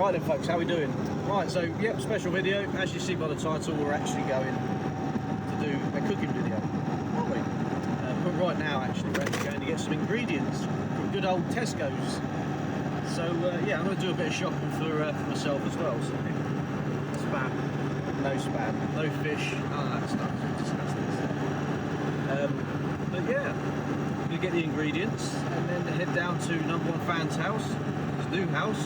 Right then folks, how we doing? Right, so yep, special video. As you see by the title, we're actually going to do a cooking video, aren't we? But right now actually we're actually going to get some ingredients from good old Tesco's. So yeah, I'm going to do a bit of shopping for myself as well. So spam, no fish, none of that stuff, disgusting stuff. But yeah, we're going to get the ingredients and then head down to number one fan's house, his new house,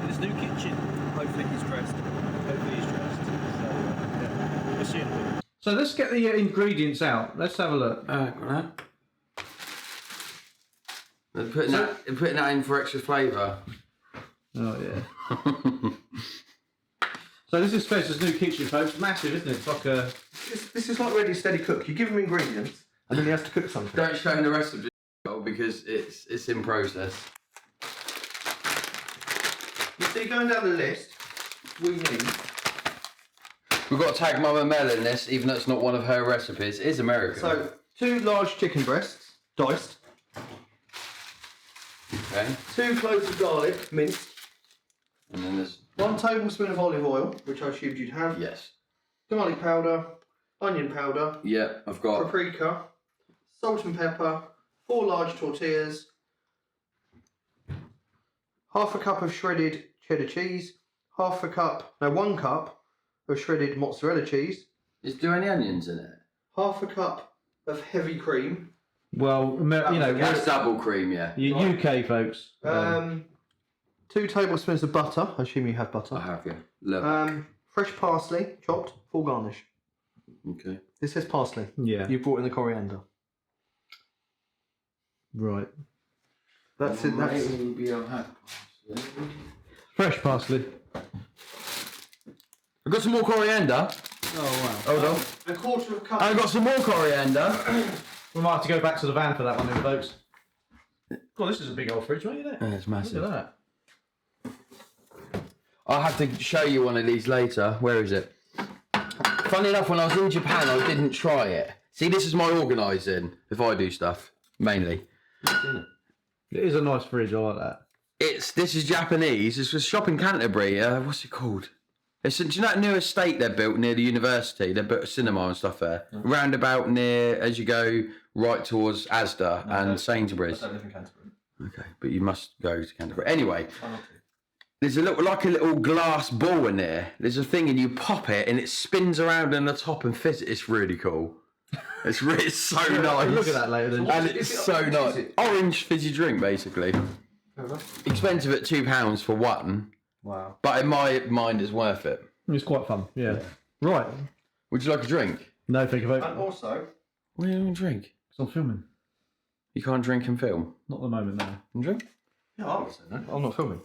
his new kitchen. Hopefully he's dressed. So yeah, we'll see in a minute. So let's get the ingredients out. Let's have a look. They're putting that in for extra flavour. Oh yeah. So this is Spencer's new kitchen, folks. Massive, isn't it? It's like a. This is like Ready Steady Cook. You give him ingredients, and then he has to cook something. Don't show him the rest of it because it's in process. You see, going down the list, we need. We've got to tag Mama Mel in this, even though it's not one of her recipes. It is American. So 2 large chicken breasts, diced. Okay. 2 cloves of garlic, minced. And then there's 1 tablespoon of olive oil, which I assumed you'd have. yes. Garlic powder, onion powder. Yeah, I've got Paprika, salt and pepper, 4 large tortillas, 1/2 cup of shredded cheddar cheese, 1 cup of shredded mozzarella cheese. Is there any onions in it? 1/2 cup of heavy cream. Well, you know, That's double cream, yeah. you UK folks. 2 tablespoons of butter. I assume you have butter. I have, yeah. Love Fresh parsley, chopped, full garnish. Okay. This says parsley. Yeah. You brought in the coriander. Right. That's it. That's Fresh parsley. I've got some more coriander. Oh wow. Hold on. 1/4 cup. I've got some more coriander. We might have to go back to the van for that one, then, folks. God, this is a big old fridge, ain't it? Yeah, it's massive. Look at that. I'll have to show you one of these later. Where is it? Funny enough, when I was in Japan, I didn't try it. See, this is my organising, if I do stuff, mainly. It is a nice fridge, I like that. This is Japanese. It's a shop in Canterbury. What's it called? Do you know that new estate they built near the university? They built a cinema and stuff there. Roundabout near, as you go right towards Asda and Sainsbury's. I don't live in Canterbury. Okay, but you must go to Canterbury. Anyway, there's a little glass ball in there. There's a thing and you pop it and it spins around on the top and fits it. It's really cool. It's so nice. Look at that later then. And it's so nice. Orange fizzy drink, basically. Expensive at £2 for one. Wow. But in my mind, it's worth it. It's quite fun, yeah. Right. Would you like a drink? No, think of it. And also, What do you want to drink? Because I'm filming. You can't drink and film. Not at the moment, no. And drink? yeah, I would say that. I'm not filming.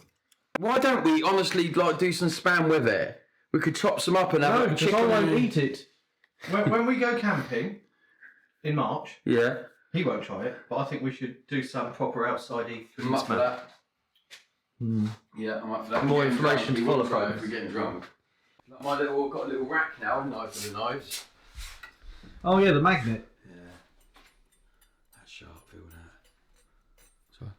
Why don't we honestly do some spam with it? We could chop some up and have No, like because chicken. I won't eat it. When we go camping in March, Yeah. he won't try it, but I think we should do some proper outside-y. I'm up for that. Mm. Yeah, I'm up for that. More We're getting information drunk. to follow We won't from. if we're getting drunk. I've got a little rack now, haven't I, for the knives? Oh yeah, the magnet. Yeah. That's sharp, feel that.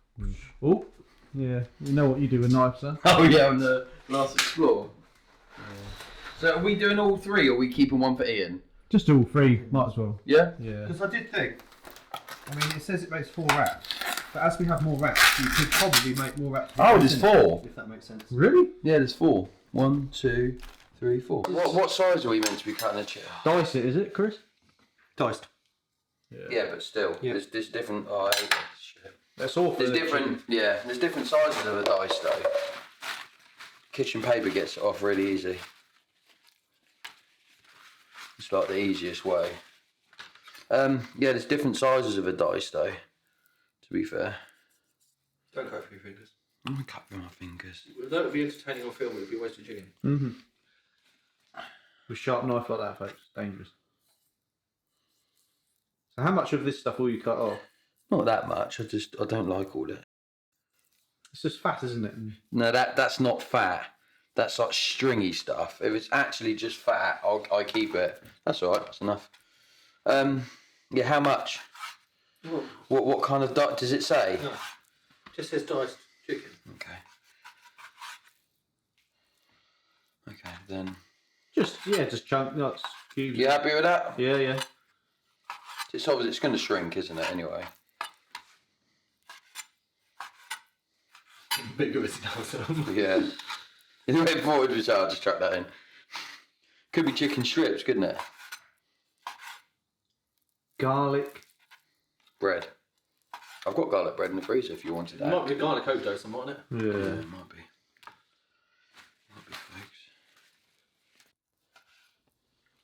Oh, yeah. You know what you do with knives, huh? Oh yeah, I'm the last explorer. Yeah. So are we doing all 3 or are we keeping one for Ian? Just all 3, might as well. Yeah? Yeah. Because I did think, I mean, it says it makes 4 wraps, but as we have more wraps, you could probably make more wraps. Oh, there's 4. If that makes sense. Really? Yeah, there's 4. 1, 2, 3, 4. What size are we meant to be cutting the chicken? Dice it, is it, Chris? Diced. Yeah, but still, Yeah. there's different. Oh, I hate this shit. That's awful. There's different. Yeah, there's different sizes of a dice though. Kitchen paper gets it off really easy. It's like the easiest way. Yeah, there's different sizes of a dice though. To be fair. Don't cut for your fingers. I'm gonna cut with my fingers. That would be entertaining on film, it would be a waste of chicken. Mm-hmm. With sharp knife like that, folks, dangerous. So how much of this stuff will you cut off? Not that much. I don't like all that. It's just fat, isn't it? No, that's not fat. That's like stringy stuff. If it's actually just fat, I keep it. That's all right. That's enough. Yeah. How much? What kind of diet does it say? No. Just says diced chicken. Okay. Okay, then. Just chunk nuts, cubes. You happy with that? Yeah, yeah. It's obvious it's going to shrink, isn't it? Anyway. Bigger as it Yeah. In the way forward was hard, just chuck that in. Could be chicken strips, couldn't it? Garlic. Bread. I've got garlic bread in the freezer if you wanted that. Might be garlic overdose, mightn't it? Yeah. Yeah, it might be. Might be, folks.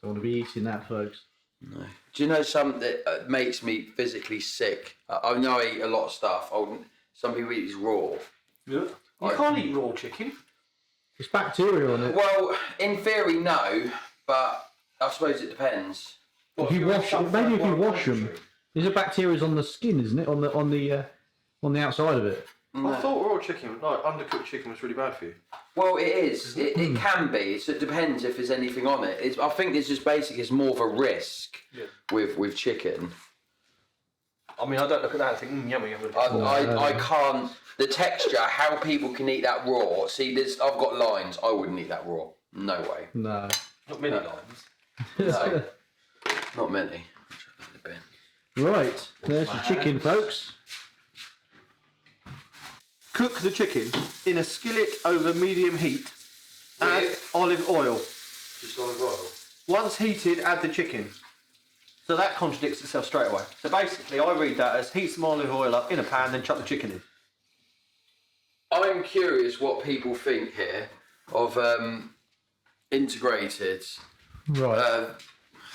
Don't want to be eating that, folks. No. Do you know something that makes me physically sick? I know I eat a lot of stuff. Some people eat it raw. Yeah. You can't eat raw chicken. There's bacteria on it. Well, in theory, no, but I suppose it depends. If you wash, maybe if you wash them, there's a bacteria on the skin, isn't it? On the outside of it. No. I thought raw chicken, like undercooked chicken, was really bad for you. Well, it is. It can be. So it depends if there's anything on it. I think it's just basically it's more of a risk with chicken. I mean, I don't look at that and think, yummy. I can't. The texture, how people can eat that raw. See, I've got lines. I wouldn't eat that raw. No way. No. Not many lines. No. Not many. Right, there's the chicken, folks. Cook the chicken in a skillet over medium heat. Add olive oil. Just olive oil. Once heated, add the chicken. So that contradicts itself straight away. So basically, I read that as heat some olive oil up in a pan, then chuck the chicken in. I'm curious what people think here of integrated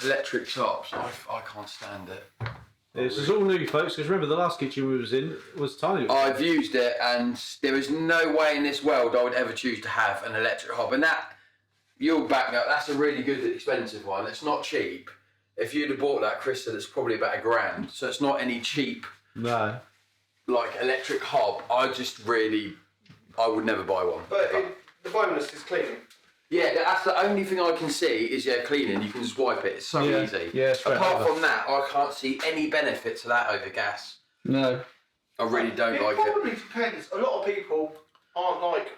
electric chops. I can't stand it. This is all new, folks, because remember the last kitchen we was in was tiny. I've used it and there is no way in this world I would ever choose to have an electric hob. And that, you'll back me up, that's a really good expensive one. It's not cheap. If you'd have bought that, Chris said it's probably about £1,000. So it's not any cheap, No. like, electric hob. I would never buy one. But the bonus is cleaning. Yeah, that's the only thing I can see is cleaning. You can just wipe it. It's so easy. Yeah, straight Apart over. from that, I can't see any benefit to that over gas. No. I really don't like It it. probably depends. A lot of people aren't like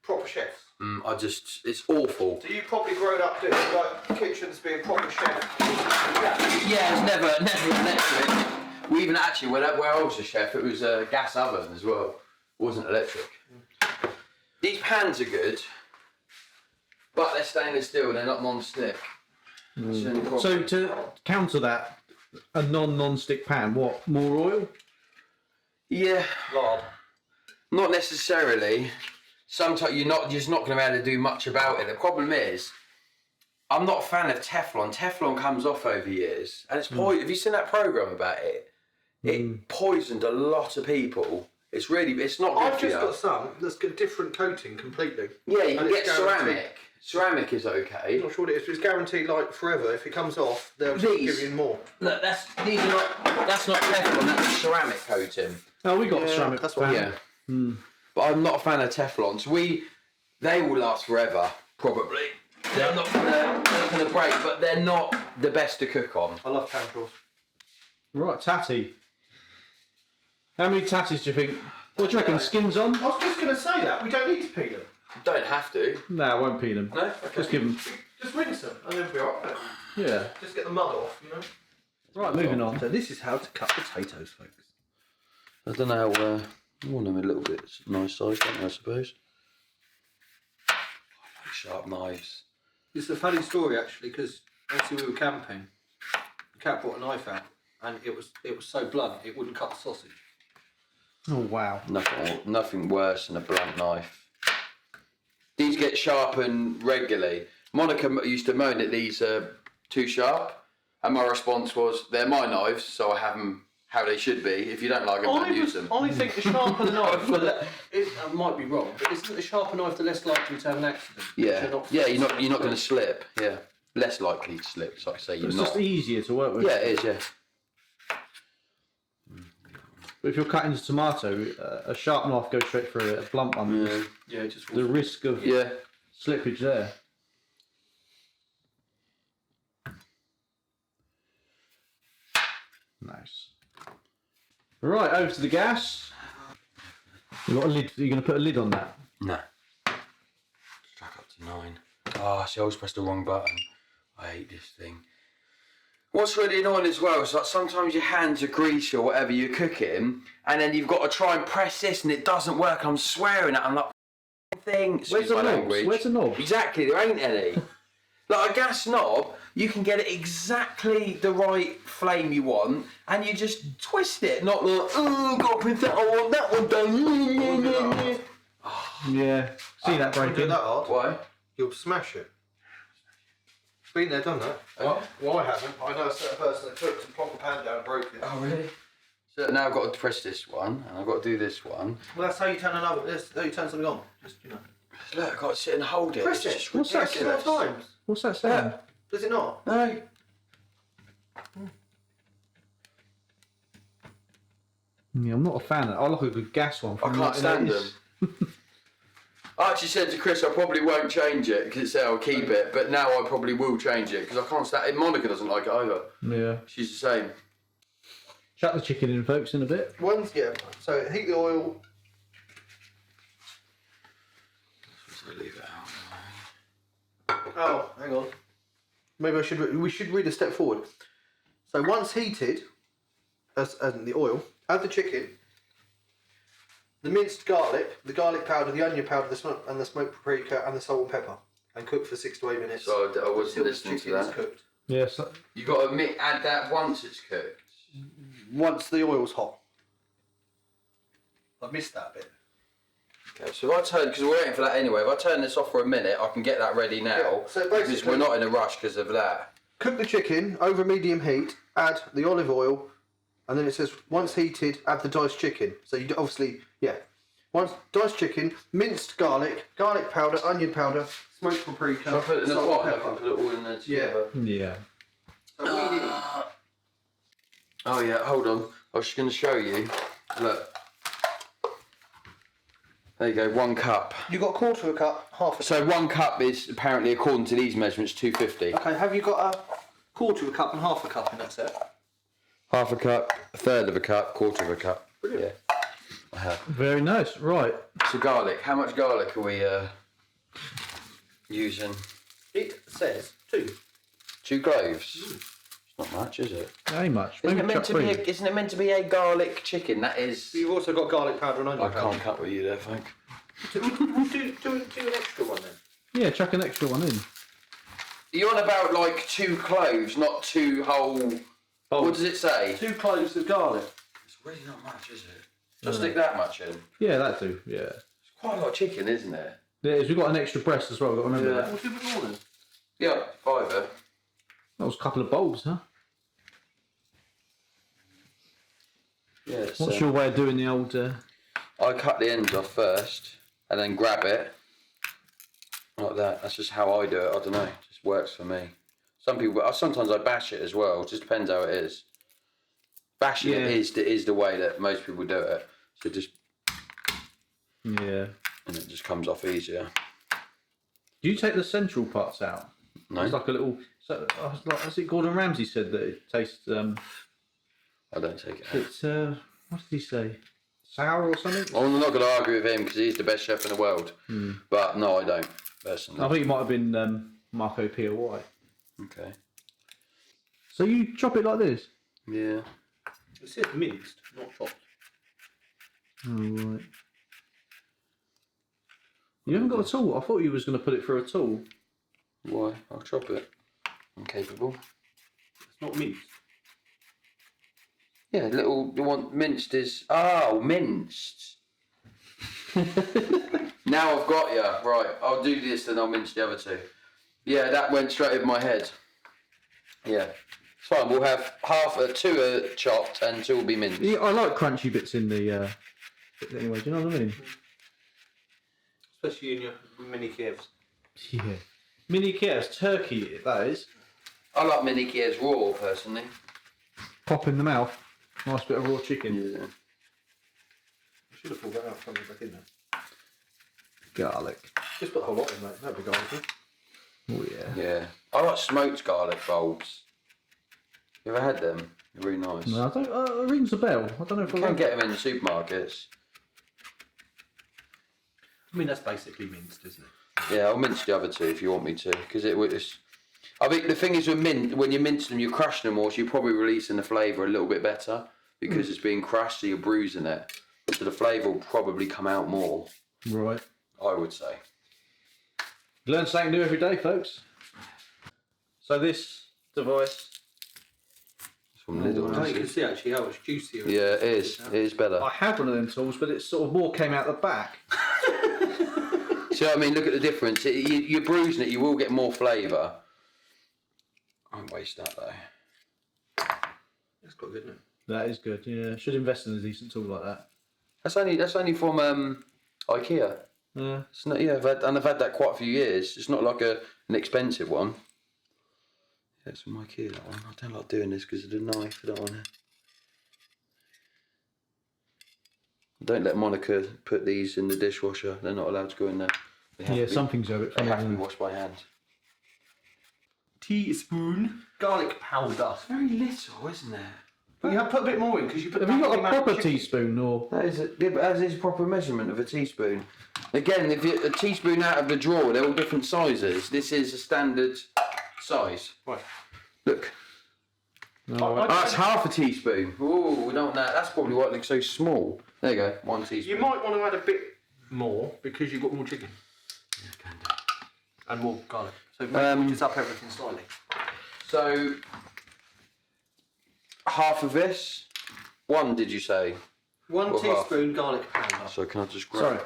proper chefs. It's awful. So you probably grown up doing like kitchens being proper chef. Yeah, it's never electric. We even actually, where I was a chef, it was a gas oven as well. It wasn't electric. These pans are good, but they're stainless steel and they're not non-stick. That's the only problem. So to counter that, a non-stick pan, what, more oil? Yeah, Lard. not necessarily. Sometimes you're just not going to be able to do much about it. The problem is, I'm not a fan of Teflon. Teflon comes off over years, and it's poison. Have you seen that program about it? It poisoned a lot of people. It's not good I've for just you. got some that's got a different coating completely. Yeah, you And can it's get guaranteed. ceramic. Ceramic is okay. I'm not sure what it is, but it's guaranteed like forever. If it comes off, they'll just These? give you more. Look, that's not Teflon. That's a ceramic coating. Oh, we got Yeah, ceramic that's what- pan. Yeah. But I'm not a fan of Teflon. So they will last forever, probably. They're not gonna break, but they're not the best to cook on. I love pan prawns. Right, tatty. How many tatties do you think? What do you reckon? Skins on? I was just going to say that. We don't need to peel them. Don't have to. No, I won't peel them. No? Okay. Just give them. Just rinse them and then we'll be alright. Yeah. Just get the mud off, you know. Right, moving on. So this is how to cut potatoes, folks. I don't know how. I want them a little bit nice size, don't I suppose? I like sharp knives. It's a funny story actually, because actually we were camping. The cat brought a knife out, and it was so blunt it wouldn't cut the sausage. Oh wow. Nothing worse than a blunt knife. These get sharpened regularly. Monica used to moan that these are too sharp, and my response was, "They're my knives, so I have them how they should be. If you don't like them, don't use them." I think the sharper the knife, I might be wrong, but isn't the sharper knife the less likely to have an accident? Yeah, you're not going to slip. Yeah, less likely to slip. So I say you're It's not. just easier to work with. Yeah, it is. Yeah. But if you're cutting a tomato, a sharp knife goes straight through it. A blunt one, Yeah, just the risk of Yeah. slippage there. Nice. Right, over to the gas. You got a lid. You're going to put a lid on that. No. Strike up to 9. Oh, see, I always press the wrong button. I hate this thing. What's really annoying as well is like sometimes your hands are greasy or whatever you're cooking, and then you've got to try and press this and it doesn't work. I'm swearing at. I'm like, thing. Where's the knobs? Where's the knobs? Exactly, there ain't any. Like a gas knob, you can get it exactly the right flame you want, and you just twist it. Not like, oh, got to put that, I want that one done. Yeah. See that Don't do breaking? that hard. Why? You'll smash it. Been there, done that. What? Well, I haven't. I know a certain person that cooked and plopped a pan down and broke it. Oh, really? So now I've got to press this one, and I've got to do this one. Well, that's how you turn another. That's how you turn something on. Just, you know. Look, I've got to sit and hold it. Press It's it. just What's that? ridiculous. Times. What's that sound? Does it not? No. Yeah, I'm not a fan of that. I like a good gas one. I from can't stand them. 1980s. I actually said to Chris I probably won't change it because it said I'll keep it, but now I probably will change it because I can't stand it. Monica doesn't like it either. Yeah. She's the same. Chuck the chicken in, folks, in a bit. One's, yeah. So heat the oil. Leave it out. Oh, hang on. Maybe we should read a step forward. So once heated, as the oil, add the chicken, the minced garlic, the garlic powder, the onion powder, the smoked paprika, and the salt and pepper, and cook for 6 to 8 minutes. So I wasn't until the listening to chicken is that. cooked. Yeah. So, You got to add that once it's cooked. Once the oil's hot. I missed that bit. Okay, so if I turn, because we're waiting for that anyway, if I turn this off for a minute, I can get that ready now. Yeah, so because basically- we're not in a rush because of that. Cook the chicken over medium heat, add the olive oil, and then it says once heated, add the diced chicken. So you obviously, yeah. Once diced chicken, minced garlic, garlic powder, onion powder, smoked paprika, Shall I put it in the salt pot and and I can pepper. put it all in there together? yeah. So knead it in. Oh yeah, hold on. I was just going to show you. Look. There you go, 1 cup. You got a quarter of a cup, half a cup. So 1 cup is apparently, according to these measurements, 250. Okay, have you got a quarter of a cup and half a cup in that set? Half a cup, a third of a cup, quarter of a cup. Brilliant. Yeah, I have. Very nice. Right. So garlic. How much garlic are we using? It says 2. 2 cloves. It's not much, is it? Ain't much. Isn't Maybe it, meant chuck to be three. isn't it meant to be a garlic chicken? That is. You've also got garlic powder and onion I powder. can't cut with you there, Frank. We'll do an extra one then. Yeah, chuck an extra one in. You're on about like 2 cloves, not 2 whole. What does it say? 2 cloves of garlic. It's really not much, is it? Just stick that much in. It's Yeah, that do. Yeah. quite a lot of chicken, isn't it? There is. We've got an extra breast as well. We've got to remember Yeah. that. We'll do a bit more then. Yeah, 5 there. That was a couple of bowls, huh? Yeah. It's, What's your way of doing the old? I cut the ends off first, and then grab it like that. That's just how I do it. I don't know. It just works for me. Some people. Sometimes I bash it as well. It just depends how it is. Bashing Yeah. it is the way that most people do it. So just Yeah. and it just comes off easier. Do you take the central parts out? No, It's like a little. So, like, as it Gordon Ramsay said that it tastes. I don't take it out. It's what did he say? Sour or something? I'm not going to argue with him because he's the best chef in the world. But no, I don't personally. I think it might have been Marco P.O.Y. Okay. So you chop it like this? Yeah. It says minced, not chopped. Oh, right. You haven't got a tool. I thought you was going to put it through a tool. Why? I'll chop it. I'm capable. It's not minced. Yeah, little. The one minced is. Oh, minced. Now I've got you. Right, I'll do this, then I'll mince the other 2. Yeah, that went straight over my head. Yeah, it's fine. We'll have 2 are chopped and 2 will be minced. Yeah, I like crunchy bits in the. Anyway, do you know what I mean? Especially in your mini Kievs. Yeah. Mini Kiev's turkey, that is. I like mini Kievs raw personally. Pop in the mouth. Nice bit of raw chicken. Yeah. I should have pulled that out from back in there. Garlic. Just put a whole lot in, mate. That'd be garlic. Oh yeah. Yeah. I like smoked garlic bulbs. You ever had them? They're really nice. No, I don't. It rings a bell. I don't know if You I can like get them in the supermarkets. I mean, that's basically minced, isn't it? Yeah, I'll mince the other two if you want me to, because it was. I think the thing is with mint, when you mince them, you're crushing them more, so you're probably releasing the flavour a little bit better because it's being crushed, so you're bruising it. So the flavour will probably come out more. Right. I would say. Learn something new every day, folks. So this device. It's from Lidl. Oh, you isn't can it? see actually how much juicier. Yeah, it is. It is better. I had one of them tools, but it sort of more came out the back. See what I mean? Look at the difference. You're bruising it, you will get more flavour. I won't waste that though. That's quite good, isn't it? That is good. Yeah, should invest in a decent tool like that. That's only from IKEA. Yeah. It's not, yeah, I've had that quite a few years. It's not like an expensive one. Yeah, it's from IKEA, that one. I don't like doing this because of the knife. I don't want to. Don't let Monica put these in the dishwasher. They're not allowed to go in there. They have Yeah, to be- some things are a bit They funny. have to be isn't washed by hand. Teaspoon garlic powder. It's very little, isn't there? But you have to put a bit more in because you put. it? Have you got a proper chicken. teaspoon or? That is as is proper measurement of a teaspoon. Again, if you, a teaspoon out of the drawer, they're all different sizes. This is a standard size. Right. Look. No, Oh, that's half a teaspoon. Ooh, we don't want that. That's probably why it looks so small. There you go, 1 teaspoon. You might want to add a bit more because you've got more chicken Yeah, can do. and more garlic. So maybe just up everything slightly. So, half of this. 1, did you say? 1 Or half. teaspoon garlic powder. So can I just grab sorry.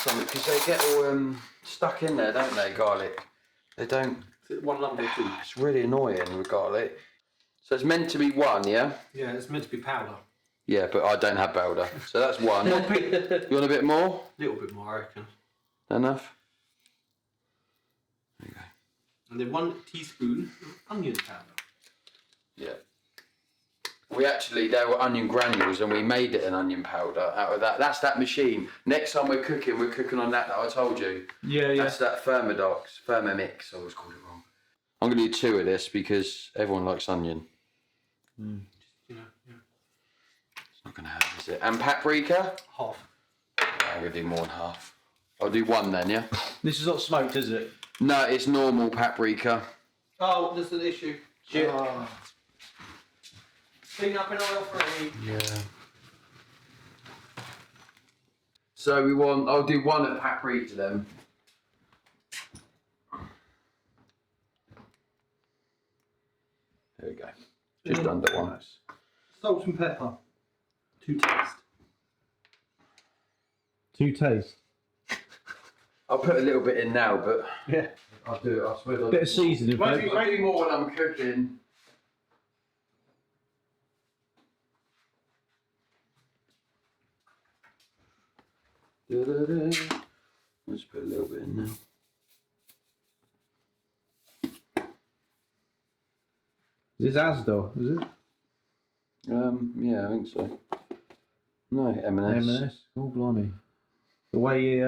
something? Because they get all stuck in there, don't they, garlic? They don't. 1 lump or 2. It's really annoying with garlic. So it's meant to be 1, yeah? Yeah, it's meant to be powder. Yeah, but I don't have powder. So that's 1. You want a bit more? A little bit more, I reckon. Enough? There you go. And then 1 teaspoon of onion powder. Yeah. They were onion granules and we made it an onion powder out of that. That's that machine. Next time we're cooking on that I told you. Yeah, yeah. That's that Thermomix. I always called it wrong. I'm going to do 2 of this because everyone likes onion. You know, yeah. It's not going to happen, is it? And paprika? Half. I'm going to do more than half. I'll do 1 then, yeah? This is not smoked, is it? No, it's normal paprika. Oh, there's an issue. Shit. Oh. Clean up in oil free. Yeah. So I'll do 1 at paprika then. There we go. Just under 1. Salt and pepper. To taste. To taste. I'll put a little bit in now, but Yeah. I'll do it. I swear. Bit of seasoning, folks. Maybe more when I'm cooking. Let's put a little bit in now. Is this Asda, is it? Yeah, I think so. No, M&S. M&S. Oh, blimey. The way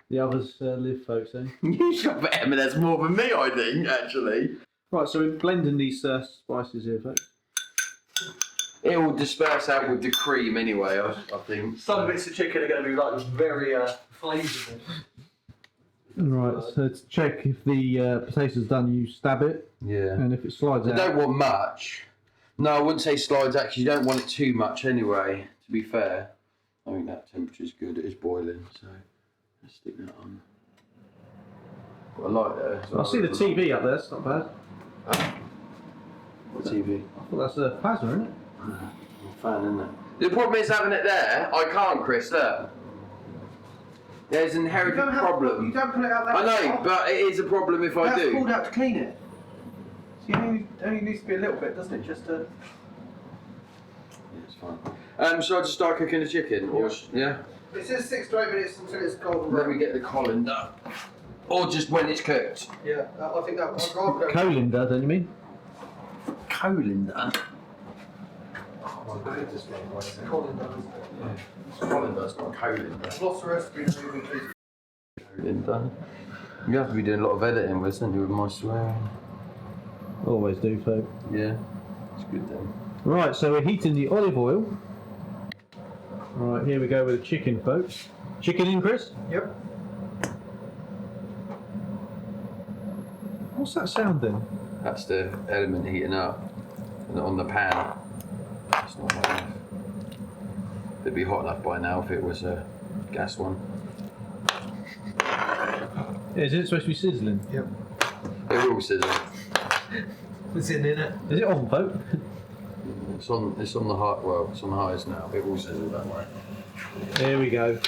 the others live, folks, eh? You shop at M&S more than me, I think, actually. Right, so we're blending these spices here, folks. It will disperse out with the cream anyway, I think. Some bits of chicken are going to be like very flavourful. Right, so to check if the potato's done, you stab it, Yeah. and if it slides I out. don't want much. No, I wouldn't say slides actually. You don't want it too much anyway, to be fair. I think that temperature's good. It is boiling, so let's stick that on. Got a light there. as I well. see the TV up there, it's not bad. What TV? I thought that's a plasma, isn't it? Fan, isn't it? The problem is having it there. I can't, Chris. Look. There's an inherited problem. You don't pull it out that I know, far. but it is a problem if I That's do. pulled out to clean it. So you only needs to be a little bit, doesn't it? Just to. Yeah, it's fine. So I just start cooking the chicken, or yeah? It says 6 to 8 minutes until it's golden Let brown. me get the colander. Or just when it's cooked. Yeah, I think that. I'd rather go. Colander, don't you mean? Colander? Colander. Colander's not colander. Lots of recipes moving please. Colander. You have to be doing a lot of editing with, don't you, with my swearing? Always do, folk. Yeah. It's good then. Right, so we're heating the olive oil. Right, here we go with the chicken, folks. Chicken in, Chris? Yep. What's that sound then? That's the element heating up on the pan. It's not hot enough. It'd be hot enough by now if it was a gas one. Yeah, is it supposed to be sizzling? Yep. It will sizzle. It's in it. Is it on, folk? It's on the high. Well, it's on the highest now. It will sizzle that way. Here we go.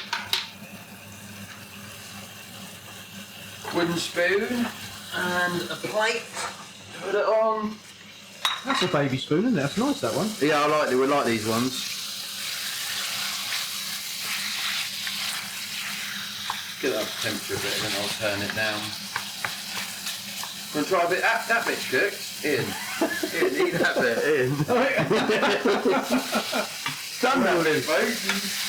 Wooden spoon and a plate. Put it on. That's a baby spoon, isn't it? That's nice, that one. Yeah, I like. We like these ones. Get up the temperature a bit, and then I'll turn it down. Want to try a bit? That bit's cooked. In. Eat that bit. In. Done that bit, folks.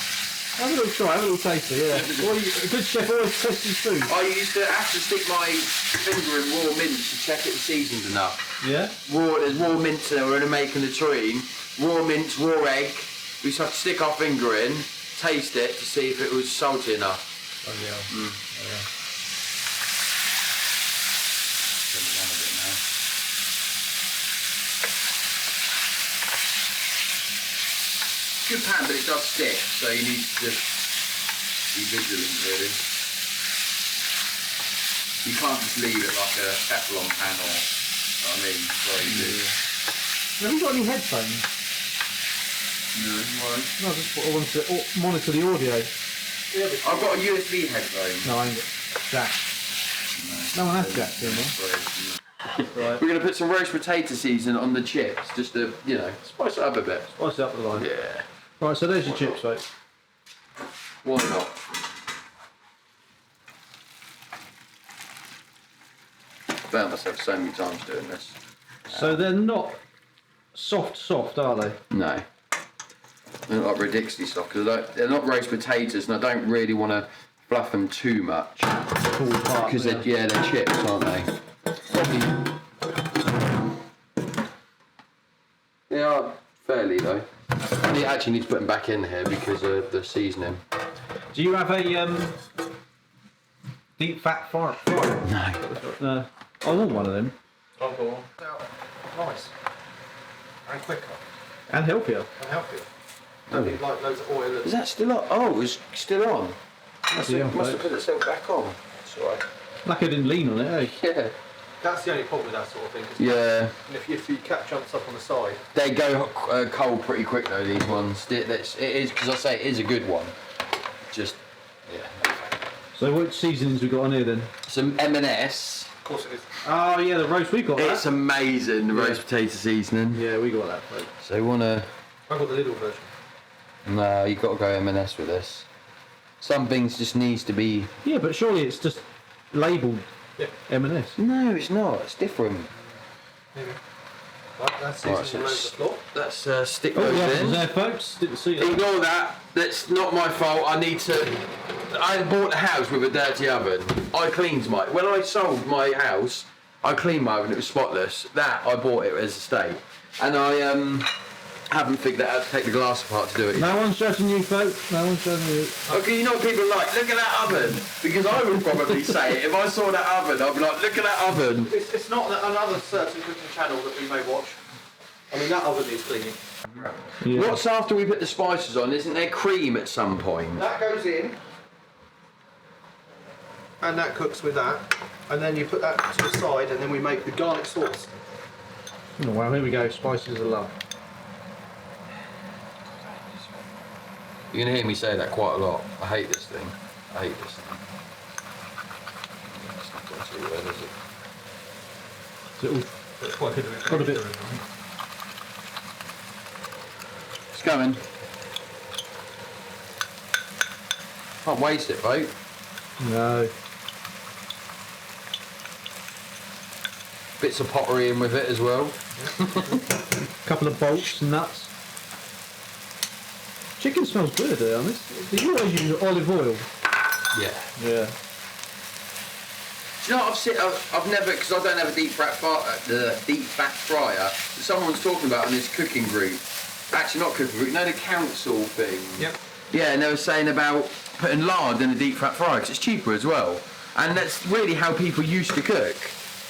Have a little try, have a little taster, yeah. A good chef always tests his food. I used to have to stick my finger in raw mint to check it was seasoned enough. Yeah? There's raw mint in there when we're making the tureen. Raw mint, raw egg. We just have to stick our finger in, taste it to see if it was salty enough. Oh, yeah. Mm. Oh, yeah. Turn it down a bit now. Good pan, but it does stick, so you need to be vigilant, really. You can't just leave it like a Teflon pan or, you know what I mean? Very easy. Have you got any headphones? No, why? No, I want to monitor the audio. I've got a USB headphone. No, I ain't got jack. No one has jacks anymore. Right. We're going to put some roast potato seasoning on the chips, just to, spice it up a bit. Spice it up the line. Yeah. Right, so there's your chips, mate. Why not? Found myself so many times doing this. So they're not soft, are they? No. They're not ridiculously soft, because they're not roast potatoes, and I don't really want to fluff them too much. Because they're chips, aren't they? Probably. They are fairly, though. You actually need to put them back in here because of the seasoning. Do you have a deep fat fryer? No. I want one of them. I've got one. Nice. And quicker. And healthier. And healthier. Don't need like loads of oil. Is that still on? Oh, it's still on. Must Yeah, have put itself back on. It's alright. Like I didn't lean on it, eh? Yeah. That's the only problem with that sort of thing. Yeah. And if your cat jumps up on the side. They go cold pretty quick though, these ones. It is, because I say it is a good one. Just, yeah. So what seasonings we got on here then? Some M&S. Of course it is. Oh yeah, the roast, we got that. It's amazing, the roast potato seasoning. Yeah, we got that, mate. So you wanna... I've got the little version. No, you've got to go M&S with this. Some things just needs to be... Yeah, but surely it's just labelled M&S. No, it's not. It's different. Maybe. Right, that's seasoning all over the floor. Let's stick Oh those yeah, it was in. there, folks. Didn't see that. Ignore that. That's not my fault. I bought a house with a dirty oven. I cleaned my... When I sold my house, I cleaned my oven. It was spotless. That, I bought it as a state. And I haven't figured out how to take the glass apart to do it. No one's judging you, folks. No one's judging you. Okay, you know what people are like? Look at that oven. Because I would probably say it. If I saw that oven, I'd be like, look at that oven. It's not another certain cooking channel that we may watch. I mean, that oven needs cleaning. Yeah. What's after we put the spices on? Isn't there cream at some point? That goes in. And that cooks with that. And then you put that to the side and then we make the garlic sauce. Oh, well, here we go. Spices of love. You're going to hear me say that quite a lot. I hate this thing. I hate this thing. It's not going too well, is it? Is it all It's quite good. got a bit? It's coming. Can't waste it, mate. No. Bits of pottery in with it as well. Couple of bolts, nuts. Chicken smells good, to be honest. Did you always use olive oil? Yeah. Yeah. Do you know what I've never, because I don't have a deep fat fryer, that someone's talking about on this cooking group. Actually, not cooking group, no, the council thing. Yep. Yeah, and they were saying about putting lard in a deep fat fryer because it's cheaper as well. And that's really how people used to cook.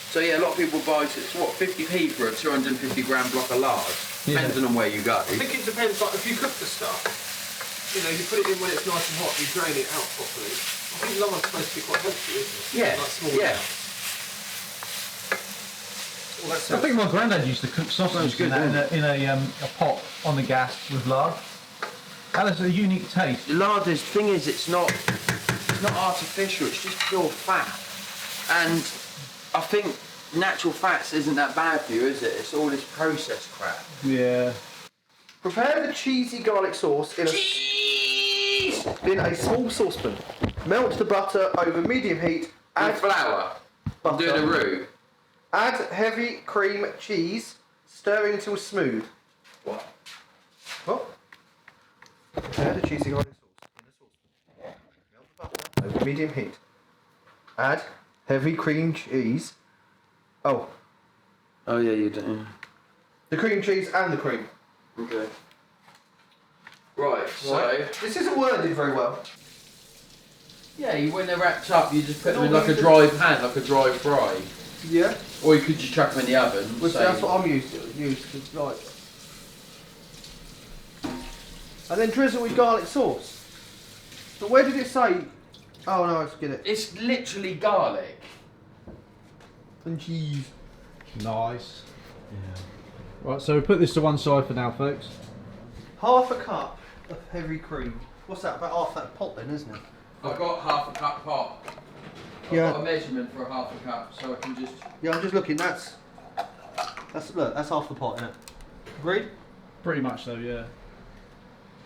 So yeah, a lot of people buy it. It's what 50p for a 250 gram block of lard, depending on where you go. I think it depends. Like if you cook the stuff, you know, you put it in when it's nice and hot, you drain it out properly. I think lard's supposed to be quite healthy, isn't it? Yeah, Like small yeah. amounts. Well, that's I think my granddad used to cook sausage good, in a pot on the gas with lard. That has a unique taste. The lard is thing is it's not artificial. It's just pure fat, and I think natural fats isn't that bad for you, is it? It's all this processed crap. Yeah. Prepare the cheesy garlic sauce in a small saucepan. Melt the butter over medium heat. Add Add flour. butter. Do the roux. Add heavy cream cheese, stirring until smooth. What? What? Prepare the cheesy garlic sauce in a saucepan. Melt the butter over medium heat. Add heavy cream cheese. Oh, Oh yeah, you do. the cream cheese and the cream. Okay. Right. So. Right. This isn't worded very well. Yeah, when they're wrapped up, you just put them in like a dry pan, like a dry fry. Yeah. Or you could just chuck them in the oven. Which so that's what I'm used to, like. And then drizzle with garlic sauce. But where did it say? Oh no, let's get it. It's literally garlic. And cheese. Nice. Yeah. Right, so we put this to one side for now, folks. Half a cup of heavy cream. What's that? About half that pot then, isn't it? I've got half a cup pot. I've Yeah. got a measurement for a half a cup, so I can just. Yeah, I'm just looking. That's look. That's half the pot, isn't it? Agreed. Pretty much so, yeah.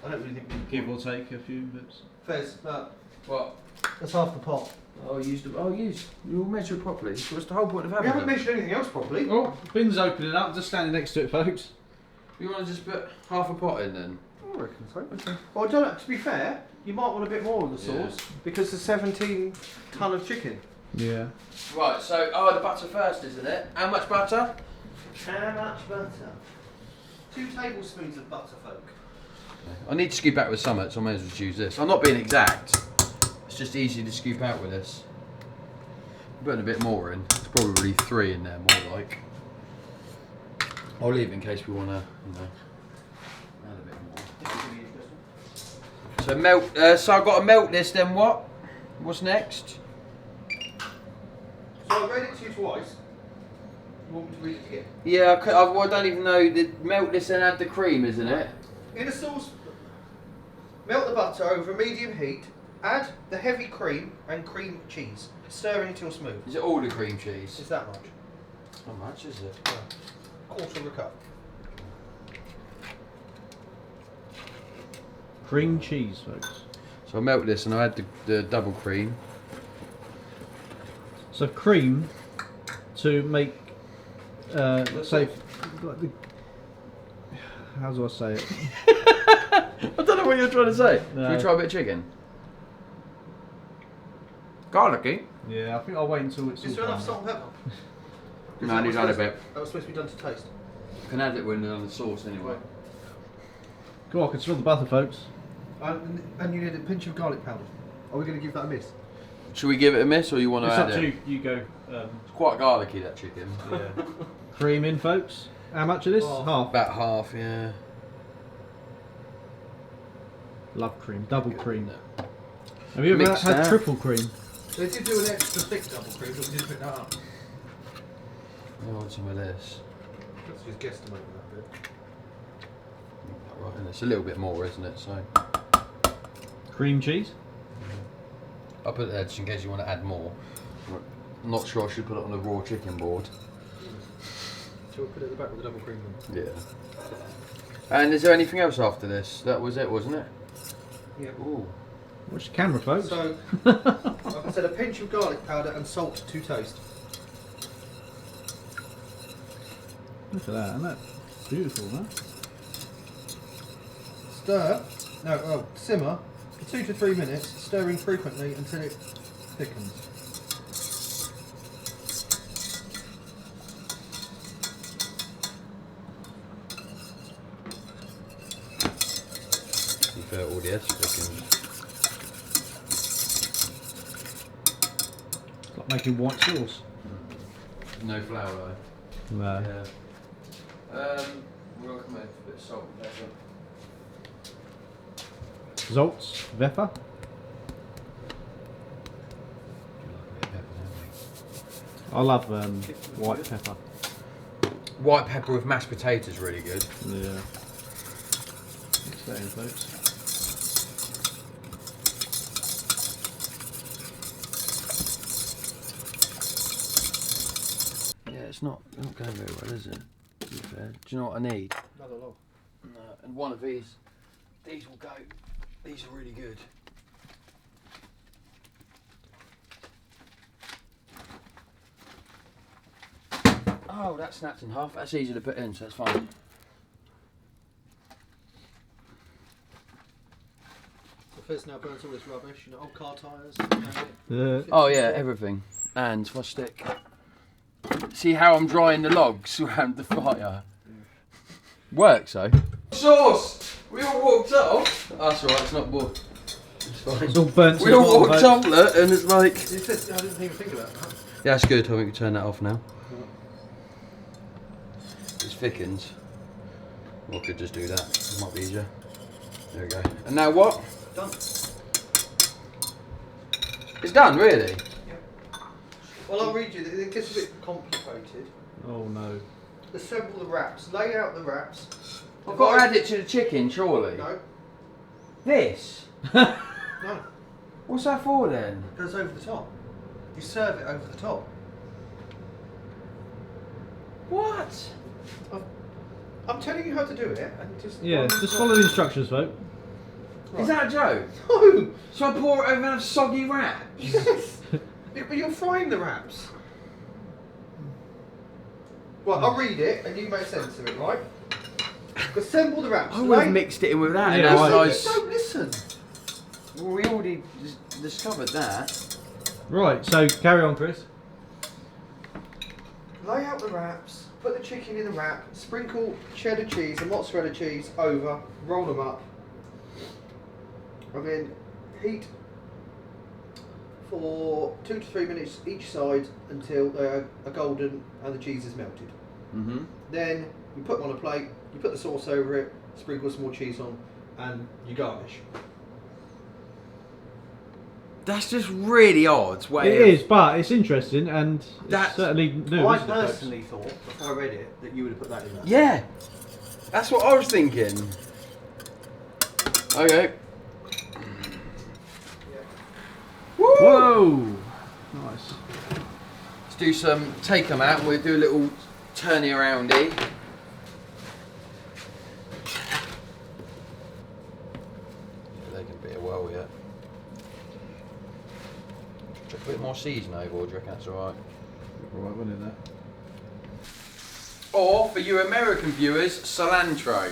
I don't really think we Give or take a few bits. Fez, no. What? That's half the pot. You'll measure it properly. What's the whole point of We having haven't it? measured anything else properly. Oh, bin's opening up. Just standing next to it, folks. You want to just put half a pot in then? I reckon so. Okay. Well, I don't know. To be fair, you might want a bit more of the sauce because there's 17 ton of chicken. Yeah. Right, so, the butter first, isn't it? How much butter? How much butter? 2 tablespoons of butter, folk. I need to scoop out with summit, so I may as well just use this. I'm not being exact. It's just easy to scoop out with this. I'm putting a bit more in. It's probably 3 in there, more like. I'll leave it in case we want to, add a bit more. So melt. So I've got to melt this. Then what? What's next? So I read it to you twice. You want me to read it again? Yeah, I don't even know. Melt this and add the cream, isn't it? In a sauce, melt the butter over medium heat. Add the heavy cream and cream cheese, stirring until smooth. Is it all the cream cheese? It's that much. How much is it? Quarter of a cup. Cream cheese, folks. So I melt this and I add the double cream. So cream to make, let's say, like the, how do I say it? I don't know what you're trying to say. No. Should we try a bit of chicken? Garlicky? Yeah, I think I'll wait until it's. Is there all enough done. salt and pepper? No, I need to add a bit. That was supposed to be done to taste. You can add it when they're on the sauce anyway. Go on, I can smell the butter, folks. And you need a pinch of garlic powder. Are we going to give that a miss? Should we give it a miss or you want to It's add up to it? you. You go. It's quite garlicky, that chicken. Yeah. Cream in, folks. How much of this? Half. About half, yeah. Love cream. Double cream. Have you ever Mix had that. triple cream? They did do an extra thick double cream, but we didn't pick that up. I want some of this. Let's just guesstimate that bit. Right, and it's a little bit more, isn't it? So Cream cheese? I'll put it there just in case you want to add more. I'm not sure I should put it on the raw chicken board. Shall we put it at the back with the double cream then? Yeah. And is there anything else after this? That was it, wasn't it? Yeah. Ooh. Watch the camera, folks. So, like I said, a pinch of garlic powder and salt to taste. Look at that, isn't that beautiful, man? Simmer for 2 to 3 minutes, stirring frequently until it thickens. You feel all the edge thickens. It's like making white sauce. No flour though. No. Yeah. We'll recommend a bit of salt and pepper. Salz, pepper. I love white pepper. White pepper with mashed potatoes really good. Yeah. Mix that in, folks. Yeah, it's not going very well, is it? To be fair. Do you know what I need? Another log. No, and one of these will go. These are really good. Oh, that snapped in half. That's easy to put in, so that's fine. The Fizz now burns all this rubbish, you know, old car tyres. Oh yeah, everything. And my stick. See how I'm drying the logs around the fire? Works though. Sauce! We all walked up. Oh, that's alright, it's not wood. It's fine. It's all burnt. We all walked up and it's like... I didn't even think about that. Yeah, that's good. I think we can turn that off now. It's thickens. Or I could just do that. It might be easier. There we go. And now what? Done. It's done, really? Yep. Well, I'll read you. It gets a bit complicated. Oh no. Assemble the wraps. Lay out the wraps. I've got to add it to the chicken, surely. No. This? No. What's that for then? It goes over the top. You serve it over the top. What? I'm telling you how to do it, and just Just follow the instructions, folks. Is that a joke? No. So I pour it over a soggy wrap? Yes. But you're frying the wraps. Right, I'll read it, and you make sense of it, right? Assemble the wraps. I would have mixed it in with that. Yeah, and right. that's nice. Don't listen. Well, we already discovered that. Right, so carry on, Chris. Lay out the wraps. Put the chicken in the wrap. Sprinkle cheddar cheese and mozzarella cheese over. Roll them up. And then heat for 2 to 3 minutes each side until they are golden and the cheese is melted. Mm-hmm. Then you put them on a plate, you put the sauce over it, sprinkle some more cheese on, and you garnish. That's just really odd. It is, but it's interesting and That's- it's certainly new. I isn't it, folks? personally thought, before I read it, that you would have put that in there. Yeah. That's what I was thinking. Okay. Whoa! Nice. Let's do some, take them out and we'll do a little turny aroundy. They can be a whirl yet. Chuck a bit more season over, or do you reckon that's alright? Right, wasn't it, that? Or, for you American viewers, cilantro.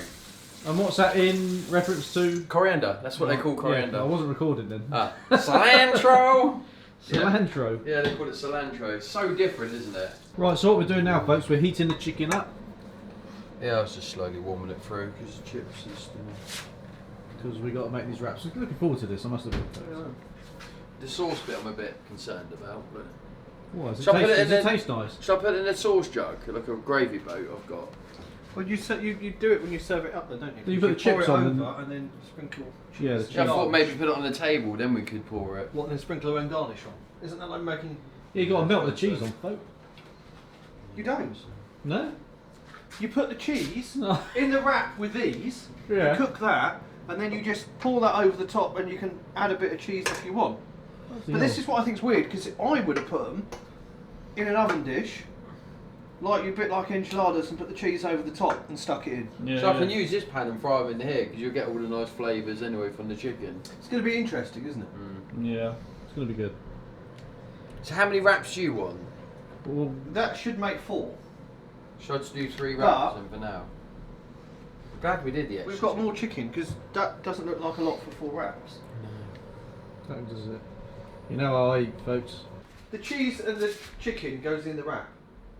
And what's that in reference to? Coriander, that's what they call coriander. Yeah, I wasn't recording then. Ah, cilantro! Cilantro. Yeah, they call it cilantro. It's so different, isn't it? Right, so what we're doing now, folks, we're heating the chicken up Yeah, I was just slowly warming it through because the chips is because we got to make these wraps. Looking forward to this, I must admit. The sauce bit I'm a bit concerned about, but... What, does Shall I it, put taste, it in does it the- taste nice? Should I put it in a sauce jug, like a gravy boat I've got? Well, you do it when you serve it up, though, don't you? You put the chips pour it on over and then sprinkle. Yeah, the cheese. Yeah, I thought maybe put it on the table, then we could pour it. What, then sprinkle and garnish on? Isn't that like making? Yeah, you got to melt the cheese on, folks. You don't. No? You put the cheese No. in the wrap with these. Yeah. You cook that, and then you just pour that over the top, and you can add a bit of cheese if you want. But this is what I think is weird, because I would have put them in an oven dish, like you bit like enchiladas, and put the cheese over the top and stuck it in. Yeah, So I can use this pan and fry them in here, because you'll get all the nice flavours anyway from the chicken. It's going to be interesting, isn't it? Yeah, it's going to be good. So how many wraps do you want? Well, That should make 4. Should I just do 3 wraps But- then for now? Glad we did the extra. We've got more chicken, because that doesn't look like a lot for 4 wraps. that does it. You know how I eat, folks. The cheese and the chicken goes in the wrap.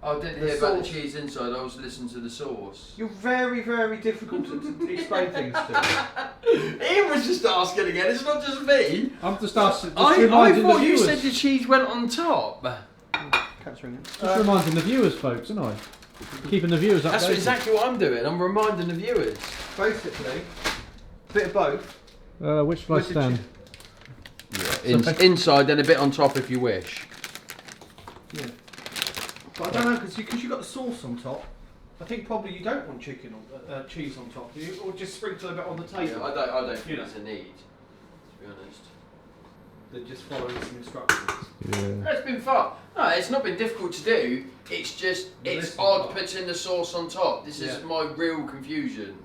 I didn't The hear about the sauce. cheese inside, I was listening to the sauce. You're very, very difficult to explain things to. He was just asking again, it's not just me. I'm just asking. I reminding the thought you viewers. said the cheese went on top. Cat's ringing. Just reminding the viewers, folks, isn't I? Keeping the viewers updated. That's exactly what I'm doing. I'm reminding the viewers. Basically, a bit of both. Which place stand? Inside, then a bit on top if you wish. Yeah. But I don't know, because you've got the sauce on top. I think probably you don't want chicken on cheese on top, do you? Or just sprinkle a bit on the table. Yeah, I don't think there's a need, to be honest. They're just following some instructions. Yeah. It's been fun. No, it's not been difficult to do. It's just, it's odd putting the sauce on top. This is my real confusion.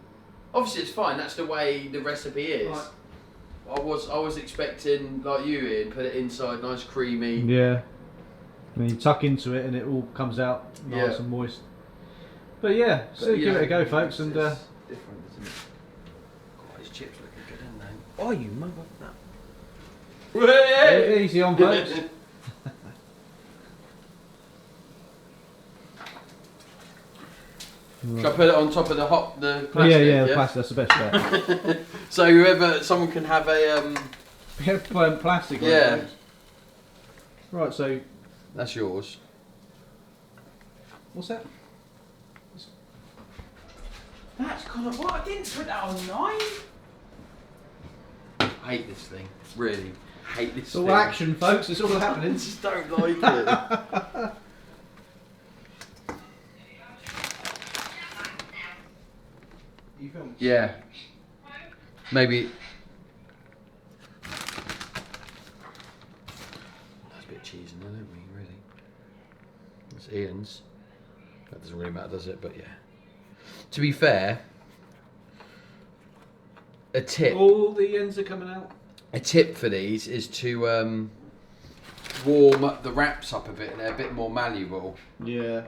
Obviously it's fine, that's the way the recipe is. Right. I was expecting, like you Ian, put it inside, nice creamy. Yeah. And you tuck into it and it all comes out nice and moist. But yeah, so give it a go, folks, and different, isn't it? God, these chips looking good, aren't they? Oh, you mother... easy on, folks. Shall I put it on top of the plastic? Yeah, the plastic, that's the best bet. So someone can have a Plastic. yeah. Right, so That's yours. what's that? That's kind of what? I didn't put that on 9. I hate this thing. Really. Hate this It's thing. all action, folks. It's all I happening. just don't like it. You filmed? Yeah. Maybe. That's a bit of cheese in there, don't we? Really. That's Ian's. That doesn't really matter, does it? But yeah. To be fair, a tip. All the ends are coming out. A tip for these is to warm up the wraps up a bit, and they're a bit more malleable. Yeah.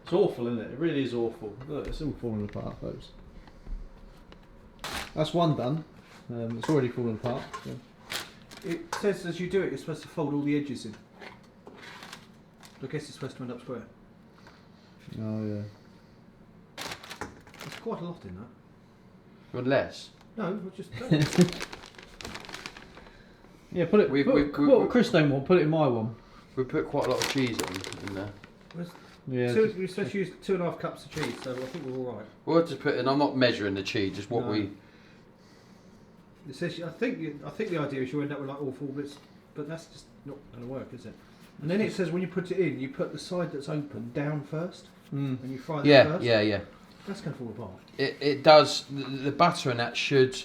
It's awful, isn't it? It really is awful. Look, it's all falling apart, folks. That's one done. It's already fallen apart. So. It says as you do it, you're supposed to fold all the edges in. I guess it's supposed to end up square. Oh yeah. There's quite a lot in that. You want less? No, we'll just... Yeah, put it. What Chris don't want, put it in my one. We put quite a lot of cheese in there. Yeah. We're supposed to use 2.5 cups of cheese, so I think we're all right. We'll just put in. I'm not measuring the cheese, just what No. we. It says, I think the idea is you end up with like all 4 bits, but that's just not going to work, is it? And then it says when you put it in, you put the side that's open down first, and you fry that Yeah, first. yeah. That's going to fall apart. It does. The butter and that should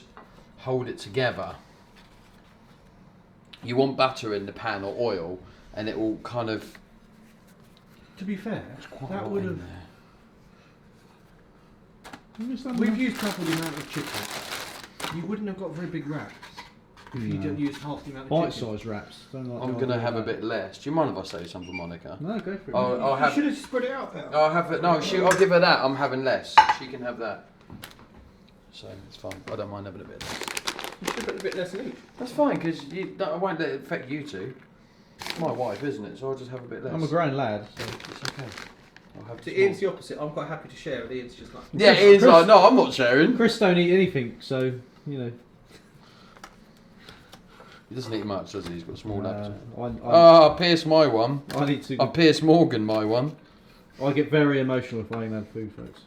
hold it together. You want butter in the pan or oil, and it will kind of. To be fair, Quite a that lot would in have. there. We've used double the amount of chicken. You wouldn't have got very big wraps if you didn't use half the amount of chicken. Bite-sized wraps. Don't like I'm the gonna idea have a of that. bit less. Do you mind if I say something, Monica? No, go for it. I'll You have. should have spread it out better. I'll have it. No, I'll give her that. I'm having less. She can have that. So it's fine. I don't mind having a bit less. You should have put a bit less in each. That's fine because I won't let it affect you two. It's my wife, isn't it? So I'll just have a bit less. I'm a grown lad. So. It's okay. I'll have See, small. Ian's the opposite. I'm quite happy to share, and Ian's just like... Yeah, Ian's like, no, I'm not sharing. Chris don't eat anything, so you know. He doesn't eat much, does he? He's got a small appetite. I Pierce my one. need to. I Pierce Morgan my one. I get very emotional if I ain't had food, folks.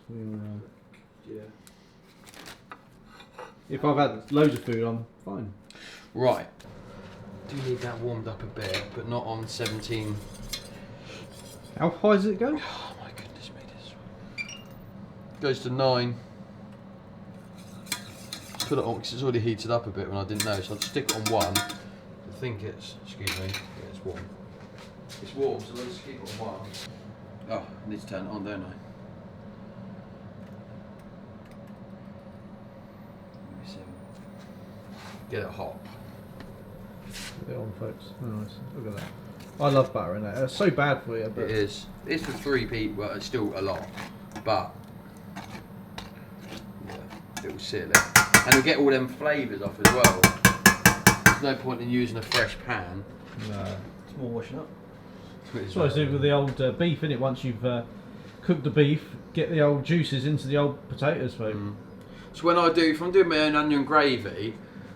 Yeah. If I've had loads of food, I'm fine. Right. Do need that warmed up a bit, but not on 17. How high does it go? Oh my goodness me, this goes to 9. Put it on because it's already heated up a bit when I didn't know, so I'll stick it on 1. I think it's, excuse me, yeah, it's warm. It's warm, so let's keep it on 1. Oh, I need to turn it on, don't I? Get it hot. Get it on, folks. Oh, nice. Look at that. I love butter in that. It's so bad for you, but It is. It's for 3 people, well, it's still a lot, but yeah, it will seal it. And it'll get all them flavours off as well. There's no point in using a fresh pan. no. It's more washing up. That's what I do with the old beef, innit? Once you've cooked the beef, get the old juices into the old potatoes, folks. So when if I'm doing my own onion gravy,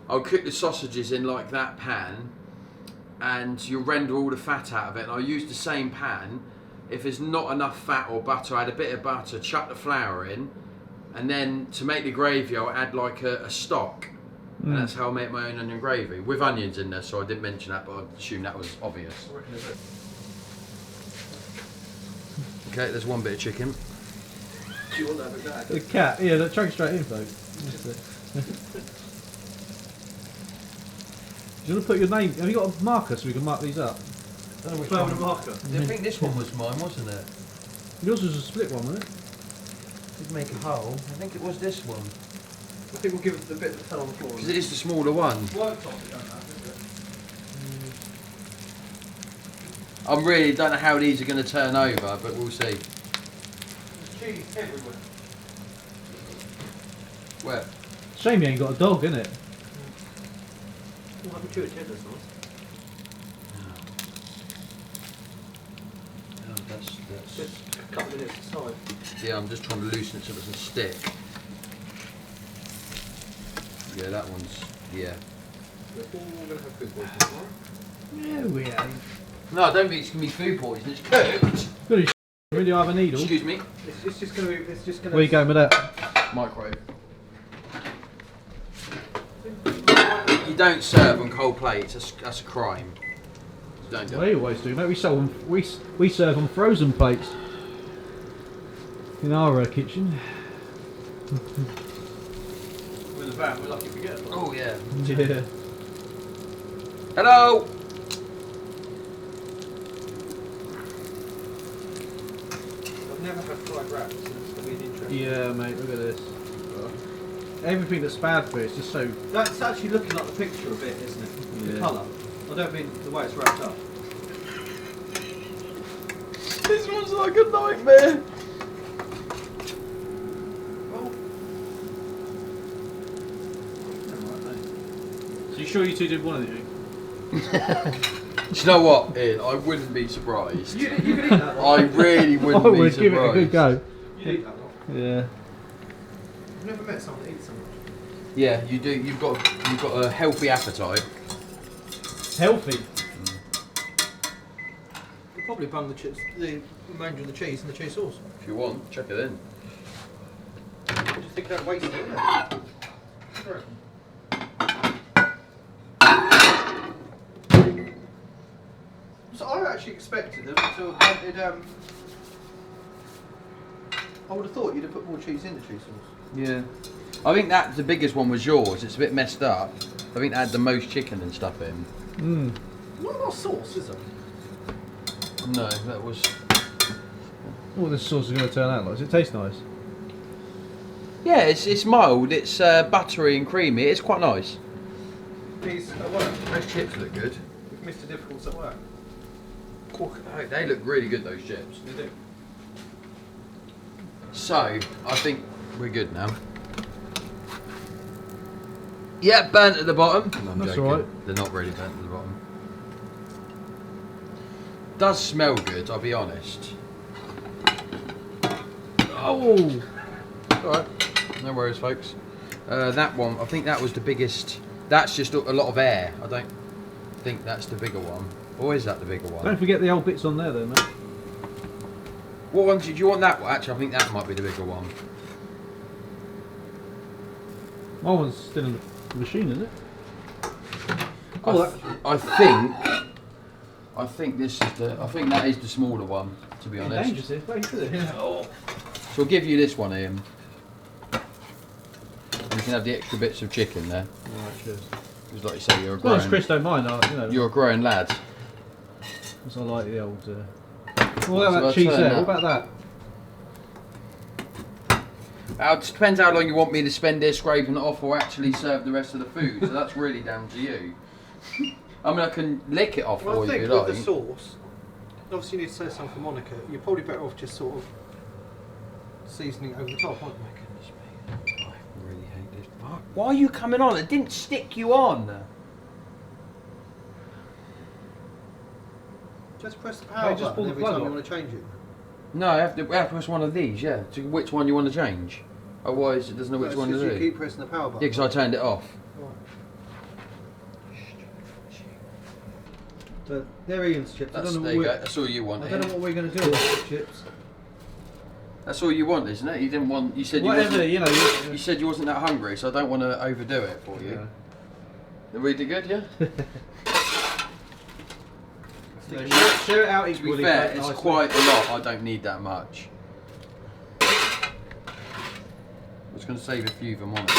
I'll cook the sausages in like that pan, and you'll render all the fat out of it. And I use the same pan. If there's not enough fat or butter, I add a bit of butter, chuck the flour in, and then to make the gravy, I'll add like a stock. And that's how I make my own onion gravy. With onions in there, so I didn't mention that, but I assume that was obvious. Okay, there's one bit of chicken. Do you want that with that? The cat, yeah, that chuck straight in, folks. Do you want to put your name? Have you got a marker so we can mark these up? I don't know which one. Marker. I think this one was mine, wasn't it? Yours was a split one, wasn't it? Did make a hole. I think it was this one. I think we'll give it the bit that fell on the floor. Because it is the smaller one. I really don't know how these are going to turn over, but we'll see. There's cheese everywhere. Where? Shame you ain't got a dog, innit? We'll have a chew of cheddar sauce. Oh, that's... Just a couple of minutes aside. Yeah, I'm just trying to loosen it so it doesn't stick. Yeah, that one's... Yeah. We're all going to have food poisoning tomorrow. Yeah, we are. No, I don't think it's going to be food poisoning. It's cooked. Good as really have a needle. Excuse me. It's just going to be... It's just going to... Where you going with that? Microwave. You don't serve on cold plates. That's a crime. You don't do We it. always do, mate. We sell them. We serve on frozen plates in our kitchen. We're in the van, we're lucky if we get it. Oh, yeah. Yeah. Hello! I've never had fried wraps, so it's going to be an interesting... Yeah, mate. Look at this. Everything that's bad for it, it's just so. That's actually looking like the picture a bit, isn't it? Yeah. The colour. I don't mean the way it's wrapped up. This one's like a nightmare. Well, So you sure you two did one of you? Do you know what, Ian? I wouldn't be surprised. you can eat that. I really I wouldn't be would surprised. give it a good go. You eat that lot. Yeah. I've never met someone that eats so much. Yeah, you do. You've got a healthy appetite. Healthy. You probably bung the chips, the manger and the cheese and the cheese sauce. If you want, chuck it in. Just think about wasting it. So I actually expected them to have wanted, I would have thought you'd have put more cheese in the cheese sauce. Yeah. I think that the biggest one was yours. It's a bit messed up. I think they had the most chicken and stuff in. Mmm. Not a lot of sauce, is there? No, that was. What this sauce is going to turn out like? Does it taste nice? Yeah, it's mild. It's buttery and creamy. It's quite nice. These at work. Those chips look good. Mr. Difficult's at work. Oh, they look really good. Those chips. They do. So I think we're good now. Yeah, burnt at the bottom. No, I'm That's joking. all right. They're not really burnt at the bottom. Does smell good, I'll be honest. Oh! Alright, no worries folks. That one, I think that was the biggest. That's just a lot of air. I don't think that's the bigger one. Or is that the bigger one? Don't forget the old bits on there though, mate. What one did you want that one? Actually, I think that might be the bigger one. My one's still in the machine, isn't it? I think this is the. I think that is the smaller one. To be honest. Dangerous here. Wait, is it? So I'll give you this one, Ian. You can have the extra bits of chicken there. Alright, cheers. Because like you say, you're a As long as grown. Chris don't mind, you know. You're a grown lad. Because I like the old. What So about I'll that cheese turn there? that. What about that? It depends how long you want me to spend here scraping it off or actually serve the rest of the food. So that's really down to you. I mean, I can lick it off Well, for I you think if you with like. the sauce, obviously you need to say something for Monica. You're probably better off just sort of seasoning over the top, aren't you? I really hate this. Why are you coming on? It didn't stick you on. Just press the power just pull button the every plug time you off. want to change it. No, I have to press one of these, yeah. To which one you want to change. Otherwise, it doesn't know which It's one to just do. you keep pressing the power button. Yeah, because I turned it off. But they're Ian's chips. I That's, don't know there you what go. we're, That's all you want. I don't know Ian. what we're going to do with the chips. That's all you want, isn't it? You didn't want. You said Whatever, you wasn't, you know. you said you wasn't that hungry, so I don't want to overdo it for you. Yeah. Are we good, yeah? So share it out To equally. be fair, quite it's nicely. quite a lot. I don't need that much. I was going to save a few of them on it,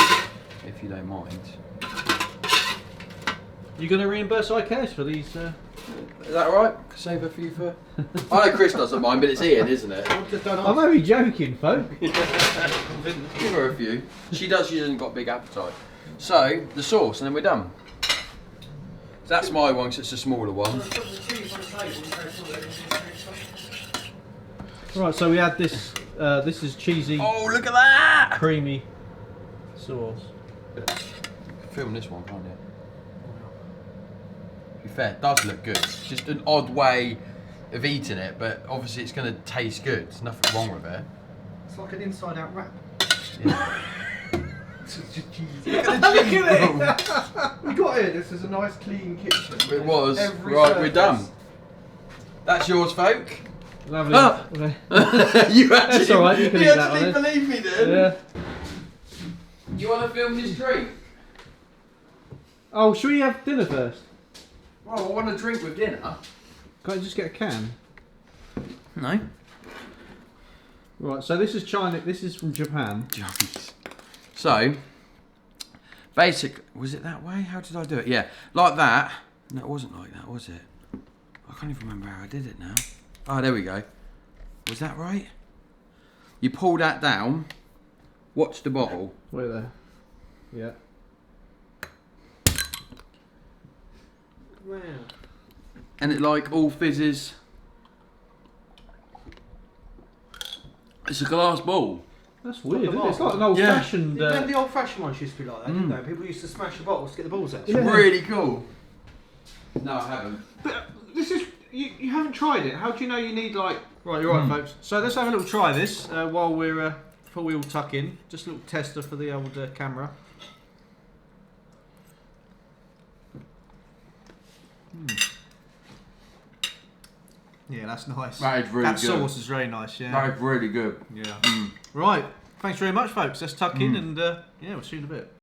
if you don't mind. You going to reimburse iCares for these? Is that alright? Save a few for. I know Chris doesn't mind, but it's Ian, isn't it? I'm only joking, folk. Give her a few. She does. She hasn't got big appetite. So the sauce, and then we're done. So that's my one, 'cause it's a smaller one. Right, so we had this. This is cheesy, Oh, look at that! creamy sauce. Film this one, can't you? To be fair, it does look good. Just an odd way of eating it, but obviously it's going to taste good. There's nothing wrong with it. It's like an inside-out wrap. Yeah. Look at it! We got here. This is a nice, clean kitchen. It was. Every Right, we're surface. done. That's yours, folk. Lovely. Ah! You actually, That's alright, you can eat that actually one, believe me then? Yeah. Do you want to film this drink? Oh, should we have dinner first? Well, I want a drink with dinner. Can't I just get a can? No. Right, so this is China. This is from Japan. So, was it that way? How did I do it? Yeah, like that. No, it wasn't like that, was it? I can't even remember how I did it now. Oh, there we go. Was that right? You pull that down, watch the bottle. Wait there. Yeah. Wow. And it like all fizzes. It's a glass bowl. That's weird, isn't it? bottle. It's like an old-fashioned. Remember the old-fashioned ones used to be like that, didn't they? People used to smash the bottles to get the balls out. It's really cool. No, I haven't. But this is you haven't tried it. How do you know you need like? Right, you're right, folks. So let's have a little try this while we're before we all tuck in. Just a little tester for the old camera. Yeah, that's nice. That is really that good. sauce is very nice. Yeah. That is really good. Yeah. Right. Thanks very much, folks. Let's tuck in and yeah, we'll see you in a bit.